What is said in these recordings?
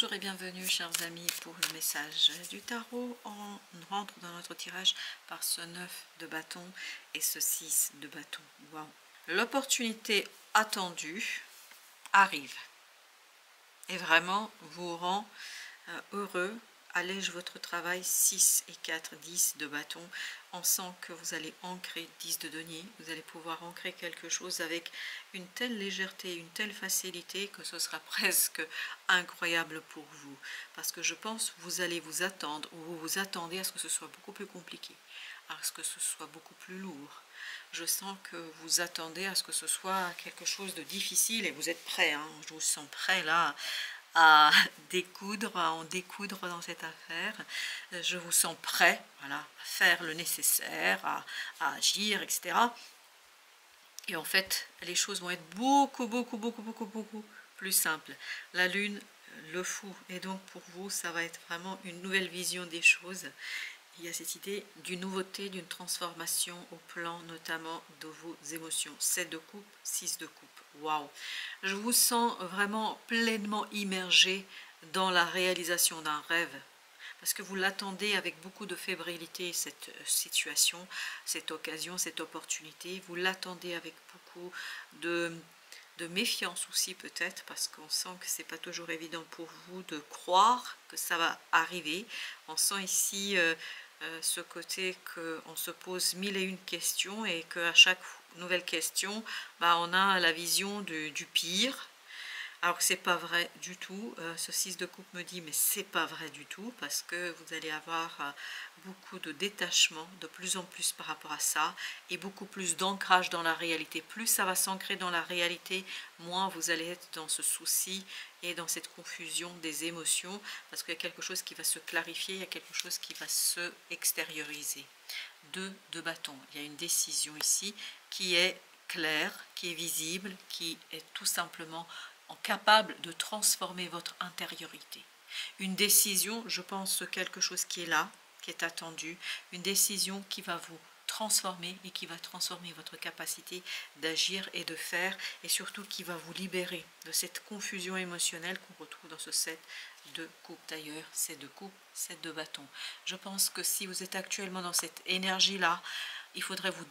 Bonjour et bienvenue chers amis pour le message du tarot. On rentre dans notre tirage par ce 9 de bâton et ce 6 de bâton. Wow. L'opportunité attendue arrive et vraiment vous rend heureux, allège votre travail. 6 et 4, 10 de bâton. On sent que vous allez ancrer 10 de denier, vous allez pouvoir ancrer quelque chose avec une telle légèreté, une telle facilité que ce sera presque incroyable pour vous. Parce que je pense que vous allez vous attendre, ou vous vous attendez à ce que ce soit beaucoup plus compliqué, à ce que ce soit beaucoup plus lourd. Je sens que vous attendez à ce que ce soit quelque chose de difficile et vous êtes prêt, hein, je vous sens prêt là à découdre, à en découdre dans cette affaire. Je vous sens prêt, voilà, à faire le nécessaire, à agir, etc. Et en fait, les choses vont être beaucoup plus simples. La lune, le fou, et donc pour vous, ça va être vraiment une nouvelle vision des choses. Il y a cette idée d'une nouveauté, d'une transformation au plan notamment de vos émotions. 7 de coupe, 6 de coupe. Waouh! Je vous sens vraiment pleinement immergé dans la réalisation d'un rêve. Parce que vous l'attendez avec beaucoup de fébrilité, cette situation, cette occasion, cette opportunité. Vous l'attendez avec beaucoup de méfiance aussi peut-être, parce qu'on sent que c'est pas toujours évident pour vous de croire que ça va arriver. On sent ici ce côté qu'on se pose mille et une questions et qu'à chaque nouvelle question, on a la vision du pire. Alors que c'est pas vrai du tout. Ce 6 de coupe me dit mais c'est pas vrai du tout, parce que vous allez avoir beaucoup de détachement de plus en plus par rapport à ça et beaucoup plus d'ancrage dans la réalité. Plus ça va s'ancrer dans la réalité, moins vous allez être dans ce souci et dans cette confusion des émotions, parce qu'il y a quelque chose qui va se clarifier, il y a quelque chose qui va se extérioriser. 2 de bâton, il y a une décision ici qui est claire, qui est visible, qui est tout simplement capable de transformer votre intériorité. Une décision, je pense, quelque chose qui est là, qui est attendu, une décision qui va vous transformer et qui va transformer votre capacité d'agir et de faire, et surtout qui va vous libérer de cette confusion émotionnelle qu'on retrouve dans ce 7 de coupe. D'ailleurs, 7 de coupe, 7 de bâton. Je pense que si vous êtes actuellement dans cette énergie-là, il faudrait vous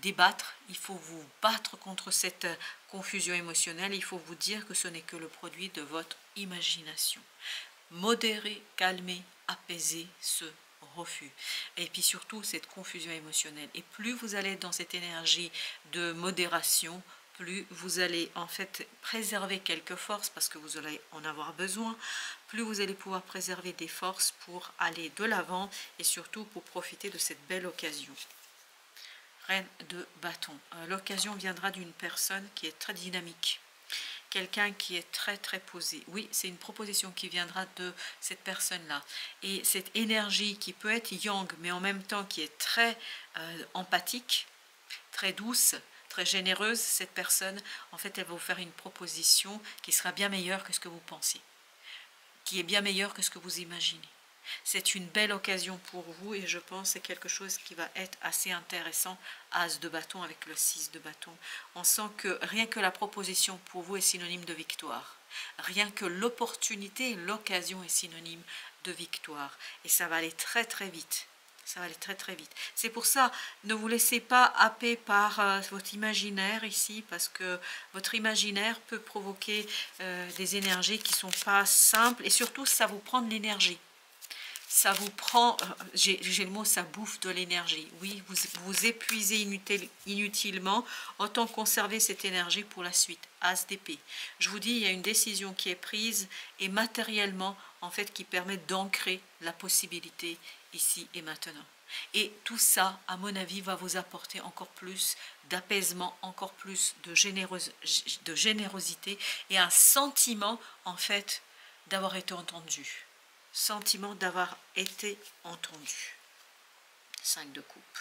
débattre, il faut vous battre contre cette confusion émotionnelle, il faut vous dire que ce n'est que le produit de votre imagination. Modérer, calmer, apaiser ce refus. Et puis surtout cette confusion émotionnelle. Et plus vous allez dans cette énergie de modération, plus vous allez en fait préserver quelques forces, parce que vous allez en avoir besoin, plus vous allez pouvoir préserver des forces pour aller de l'avant et surtout pour profiter de cette belle occasion. Reine de bâton. L'occasion viendra d'une personne qui est très dynamique. Quelqu'un qui est très posé. Oui, c'est une proposition qui viendra de cette personne-là. Et cette énergie qui peut être yang, mais en même temps qui est très empathique, très douce, très généreuse, cette personne, en fait, elle va vous faire une proposition qui sera bien meilleure que ce que vous pensez, qui est bien meilleure que ce que vous imaginez. C'est une belle occasion pour vous et je pense que c'est quelque chose qui va être assez intéressant. As de bâton avec le 6 de bâton. On sent que rien que la proposition pour vous est synonyme de victoire. Rien que l'opportunité, l'occasion est synonyme de victoire. Et ça va aller très vite. Ça va aller très vite. C'est pour ça, ne vous laissez pas happer par votre imaginaire ici, parce que votre imaginaire peut provoquer des énergies qui ne sont pas simples et surtout ça vous prend de l'énergie. Ça vous prend, j'ai le mot, ça bouffe de l'énergie. Oui, vous épuisez inutilement, autant conserver cette énergie pour la suite. As d'épée. Je vous dis, il y a une décision qui est prise et matériellement, en fait, qui permet d'ancrer la possibilité ici et maintenant. Et tout ça, à mon avis, va vous apporter encore plus d'apaisement, encore plus de générosité et un sentiment, en fait, d'avoir été entendu. Sentiment d'avoir été entendu. 5 de coupe.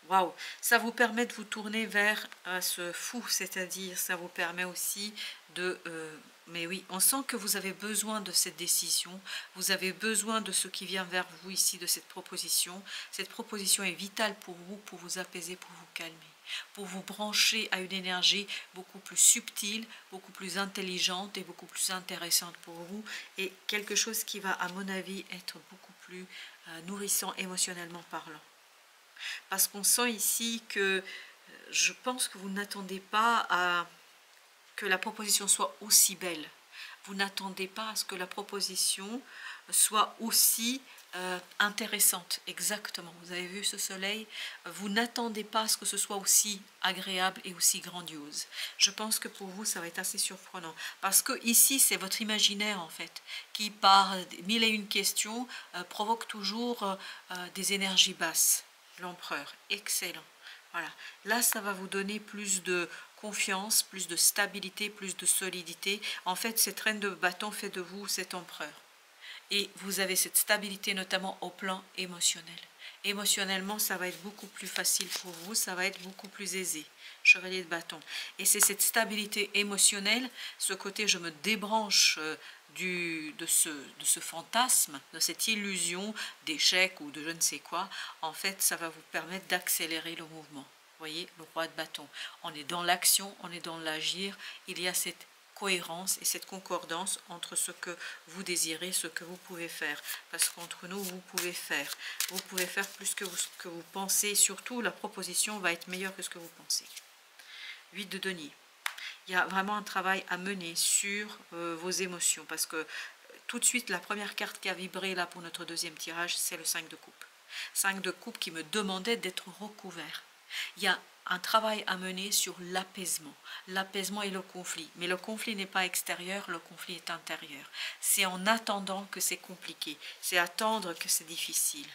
Waouh, ça vous permet de vous tourner vers ce fou, c'est-à-dire ça vous permet aussi de... mais oui, on sent que vous avez besoin de cette décision, vous avez besoin de ce qui vient vers vous ici, de cette proposition. Cette proposition est vitale pour vous apaiser, pour vous calmer, pour vous brancher à une énergie beaucoup plus subtile, beaucoup plus intelligente et beaucoup plus intéressante pour vous, et quelque chose qui va, à mon avis, être beaucoup plus nourrissant émotionnellement parlant. Parce qu'on sent ici que je pense que vous n'attendez pas à que la proposition soit aussi belle. Vous n'attendez pas à ce que la proposition soit aussi intéressante. Exactement, vous avez vu ce soleil, vous n'attendez pas à ce que ce soit aussi agréable et aussi grandiose. Je pense que pour vous, ça va être assez surprenant. Parce que ici, c'est votre imaginaire, en fait, qui, par mille et une questions, provoque toujours des énergies basses. L'empereur, excellent. Voilà, là ça va vous donner plus de confiance, plus de stabilité, plus de solidité. En fait, cette reine de bâton fait de vous cet empereur. Et vous avez cette stabilité notamment au plan émotionnel. Émotionnellement, ça va être beaucoup plus facile pour vous, ça va être beaucoup plus aisé. Chevalier de bâton. Et c'est cette stabilité émotionnelle, ce côté je me débranche de ce fantasme, de cette illusion d'échec ou de je ne sais quoi. En fait, ça va vous permettre d'accélérer le mouvement. Vous voyez, le roi de bâton. On est dans l'action, on est dans l'agir. Il y a cette cohérence et cette concordance entre ce que vous désirez, ce que vous pouvez faire. Parce qu'entre nous, vous pouvez faire plus que vous pensez. Et surtout, la proposition va être meilleure que ce que vous pensez. 8 de denier. Il y a vraiment un travail à mener sur vos émotions. Parce que tout de suite, la première carte qui a vibré là pour notre deuxième tirage, c'est le 5 de coupe. 5 de coupe qui me demandait d'être recouvert. Il y a un travail à mener sur l'apaisement et le conflit. Mais le conflit n'est pas extérieur, le conflit est intérieur. C'est en attendant que c'est compliqué, c'est attendre que c'est difficile.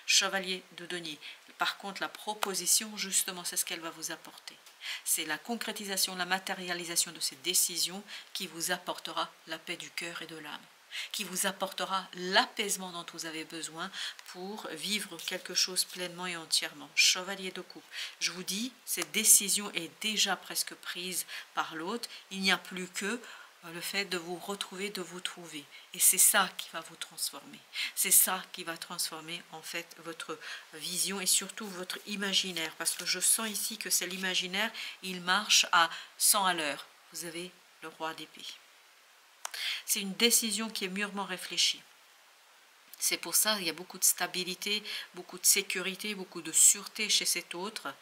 Chevalier de denier. Par contre, la proposition, justement, c'est ce qu'elle va vous apporter. C'est la concrétisation, la matérialisation de cette décision qui vous apportera la paix du cœur et de l'âme, qui vous apportera l'apaisement dont vous avez besoin pour vivre quelque chose pleinement et entièrement. Chevalier de coupe. Je vous dis, cette décision est déjà presque prise par l'autre. Il n'y a plus que le fait de vous retrouver, de vous trouver. Et c'est ça qui va vous transformer. C'est ça qui va transformer en fait votre vision et surtout votre imaginaire. Parce que je sens ici que c'est l'imaginaire, il marche à 100 à l'heure. Vous avez le roi d'épée. C'est une décision qui est mûrement réfléchie. C'est pour ça qu'il y a beaucoup de stabilité, beaucoup de sécurité, beaucoup de sûreté chez cet autre.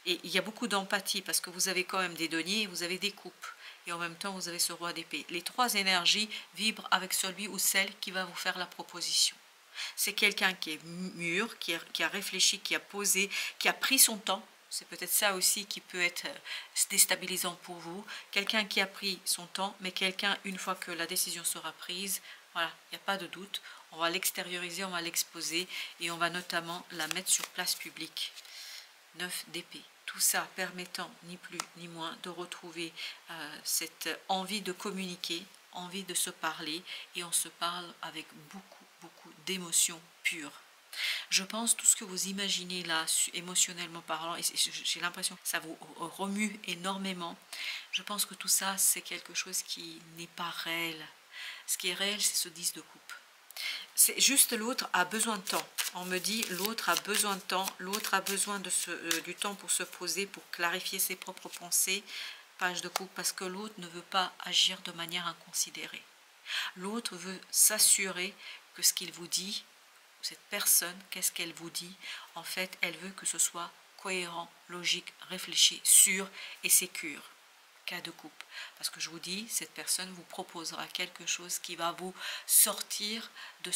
Et il y a beaucoup d'empathie parce que vous avez quand même des deniers et vous avez des coupes. Et en même temps, vous avez ce roi d'épée. Les trois énergies vibrent avec celui ou celle qui va vous faire la proposition. C'est quelqu'un qui est mûr, qui a réfléchi, qui a posé, qui a pris son temps. C'est peut-être ça aussi qui peut être déstabilisant pour vous. Quelqu'un qui a pris son temps, mais quelqu'un, une fois que la décision sera prise, voilà, il n'y a pas de doute, on va l'extérioriser, on va l'exposer et on va notamment la mettre sur place publique. 9 d'épée. Tout ça permettant ni plus ni moins de retrouver cette envie de communiquer, envie de se parler, et on se parle avec beaucoup d'émotions pures. Je pense tout ce que vous imaginez là, émotionnellement parlant, et j'ai l'impression que ça vous remue énormément. Je pense que tout ça, c'est quelque chose qui n'est pas réel. Ce qui est réel, c'est ce 10 de coupe. C'est juste l'autre a besoin de temps. On me dit l'autre a besoin de temps, l'autre a besoin de du temps pour se poser, pour clarifier ses propres pensées. Page de coupe, parce que l'autre ne veut pas agir de manière inconsidérée. L'autre veut s'assurer que ce qu'il vous dit, cette personne, qu'est-ce qu'elle vous dit, en fait, elle veut que ce soit cohérent, logique, réfléchi, sûr et sécure. Cas de coupe. Parce que je vous dis, cette personne vous proposera quelque chose qui va vous sortir de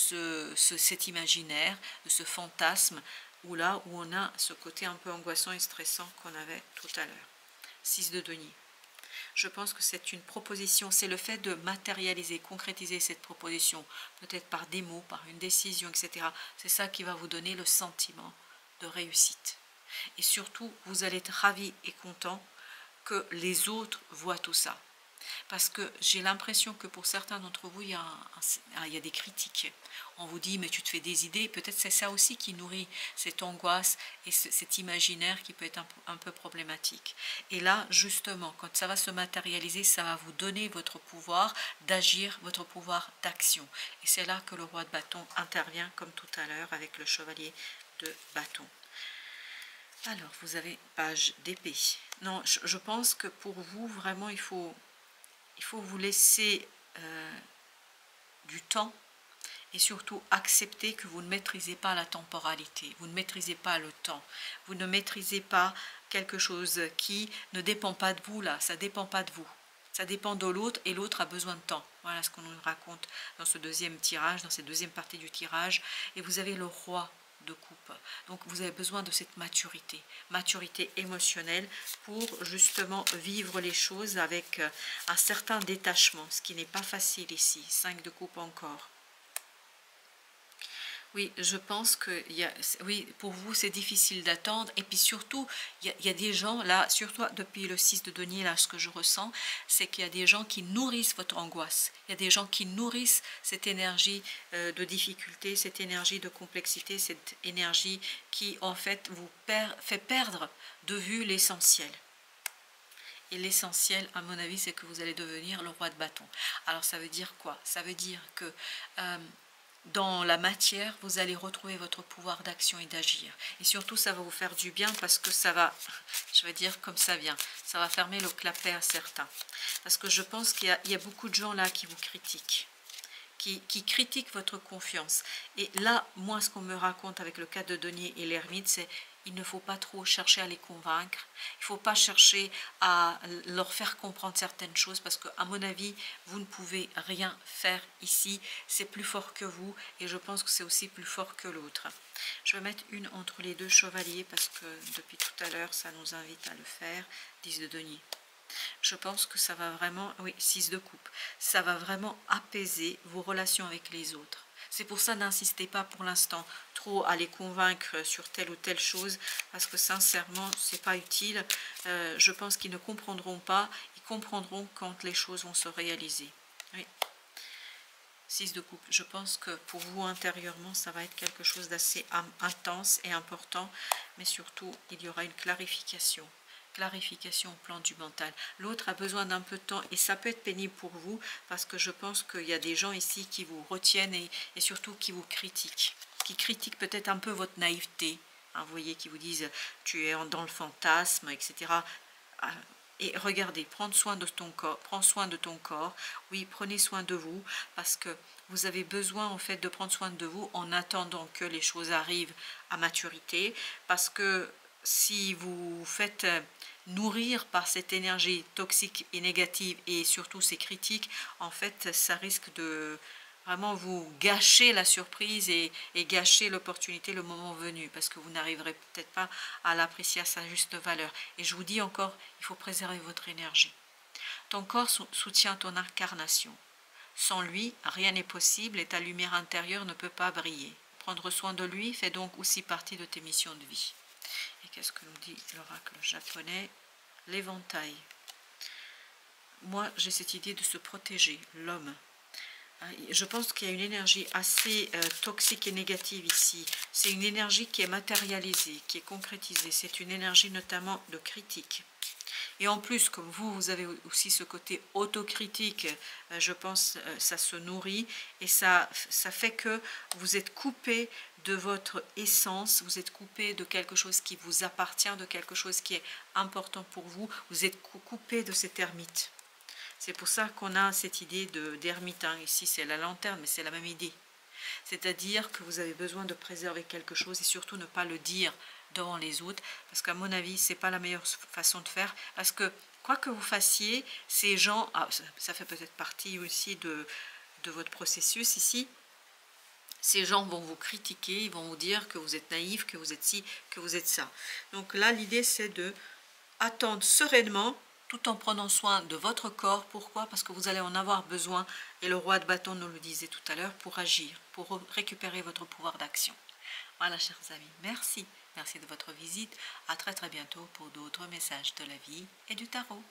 cet imaginaire, de ce fantasme, où là où on a ce côté un peu angoissant et stressant qu'on avait tout à l'heure. 6 de denier. Je pense que c'est une proposition, c'est le fait de matérialiser, concrétiser cette proposition, peut-être par des mots, par une décision, etc. C'est ça qui va vous donner le sentiment de réussite. Et surtout, vous allez être ravi et content que les autres voient tout ça. Parce que j'ai l'impression que pour certains d'entre vous, il y a des critiques. On vous dit, mais tu te fais des idées. Peut-être c'est ça aussi qui nourrit cette angoisse et cet imaginaire qui peut être un peu problématique. Et là, justement, quand ça va se matérialiser, ça va vous donner votre pouvoir d'agir, votre pouvoir d'action. Et c'est là que le roi de bâton intervient, comme tout à l'heure, avec le chevalier de bâton. Alors, vous avez page d'épée. Non, je pense que pour vous, vraiment, il faut vous laisser du temps et surtout accepter que vous ne maîtrisez pas la temporalité, vous ne maîtrisez pas le temps, vous ne maîtrisez pas quelque chose qui ne dépend pas de vous là, ça ne dépend pas de vous. Ça dépend de l'autre et l'autre a besoin de temps. Voilà ce qu'on nous raconte dans ce deuxième tirage, dans cette deuxième partie du tirage. Et vous avez le roi de coupe. Donc vous avez besoin de cette maturité émotionnelle pour justement vivre les choses avec un certain détachement, ce qui n'est pas facile ici. 5 de coupe encore. Oui, je pense que oui, pour vous c'est difficile d'attendre et puis surtout il y a des gens là, surtout depuis le 6 de denier là, ce que je ressens c'est qu'il y a des gens qui nourrissent votre angoisse, il y a des gens qui nourrissent cette énergie de difficulté, cette énergie de complexité, cette énergie qui en fait vous fait perdre de vue l'essentiel. Et l'essentiel, à mon avis, c'est que vous allez devenir le roi de bâton. Alors ça veut dire quoi? Ça veut dire que dans la matière, vous allez retrouver votre pouvoir d'action et d'agir. Et surtout, ça va vous faire du bien parce que ça va, je vais dire comme ça vient, ça va fermer le clapet à certains. Parce que je pense qu'il y a beaucoup de gens là qui vous critiquent, qui critiquent votre confiance. Et là, moi, ce qu'on me raconte avec le cas de denier et l'ermite, c'est il ne faut pas trop chercher à les convaincre, il ne faut pas chercher à leur faire comprendre certaines choses parce qu'à mon avis, vous ne pouvez rien faire ici, c'est plus fort que vous et je pense que c'est aussi plus fort que l'autre. Je vais mettre une entre les deux chevaliers parce que depuis tout à l'heure, ça nous invite à le faire, 10 de denier. Je pense que ça va vraiment, oui, 6 de coupe, ça va vraiment apaiser vos relations avec les autres. C'est pour ça, n'insistez pas pour l'instant trop à les convaincre sur telle ou telle chose, parce que sincèrement, c'est pas utile. Je pense qu'ils ne comprendront pas, ils comprendront quand les choses vont se réaliser. Oui. 6 de coupe, je pense que pour vous intérieurement, ça va être quelque chose d'assez intense et important, mais surtout, il y aura une clarification au plan du mental. L'autre a besoin d'un peu de temps et ça peut être pénible pour vous parce que je pense qu'il y a des gens ici qui vous retiennent et surtout qui vous critiquent, qui critiquent peut-être un peu votre naïveté, hein, vous voyez, qui vous disent tu es dans le fantasme, etc. Et regardez, prendre soin de ton corps, prends soin de ton corps, oui, prenez soin de vous, parce que vous avez besoin en fait de prendre soin de vous en attendant que les choses arrivent à maturité, parce que si vous faites nourrir par cette énergie toxique et négative et surtout ces critiques, en fait, ça risque de vraiment vous gâcher la surprise et gâcher l'opportunité le moment venu, parce que vous n'arriverez peut-être pas à l'apprécier à sa juste valeur. Et je vous dis encore, il faut préserver votre énergie. Ton corps soutient ton incarnation. Sans lui, rien n'est possible et ta lumière intérieure ne peut pas briller. Prendre soin de lui fait donc aussi partie de tes missions de vie. Et qu'est-ce que nous dit l'oracle japonais? L'éventail. Moi, j'ai cette idée de se protéger, l'homme. Je pense qu'il y a une énergie assez toxique et négative ici. C'est une énergie qui est matérialisée, qui est concrétisée. C'est une énergie notamment de critique. Et en plus, comme vous avez aussi ce côté autocritique, je pense ça se nourrit et ça fait que vous êtes coupé de votre essence, vous êtes coupé de quelque chose qui vous appartient, de quelque chose qui est important pour vous, vous êtes coupé de cet ermite. C'est pour ça qu'on a cette idée d'ermite. Ici, c'est la lanterne, mais c'est la même idée. C'est-à-dire que vous avez besoin de préserver quelque chose et surtout ne pas le dire devant les autres, parce qu'à mon avis, ce n'est pas la meilleure façon de faire, parce que quoi que vous fassiez, ces gens, ça fait peut-être partie aussi de votre processus ici, ces gens vont vous critiquer, ils vont vous dire que vous êtes naïf, que vous êtes ci, que vous êtes ça. Donc là, l'idée, c'est de attendre sereinement, tout en prenant soin de votre corps. Pourquoi? Parce que vous allez en avoir besoin, et le roi de bâton nous le disait tout à l'heure, pour agir, pour récupérer votre pouvoir d'action. Voilà, chers amis, merci. Merci de votre visite. À très très bientôt pour d'autres messages de la vie et du tarot.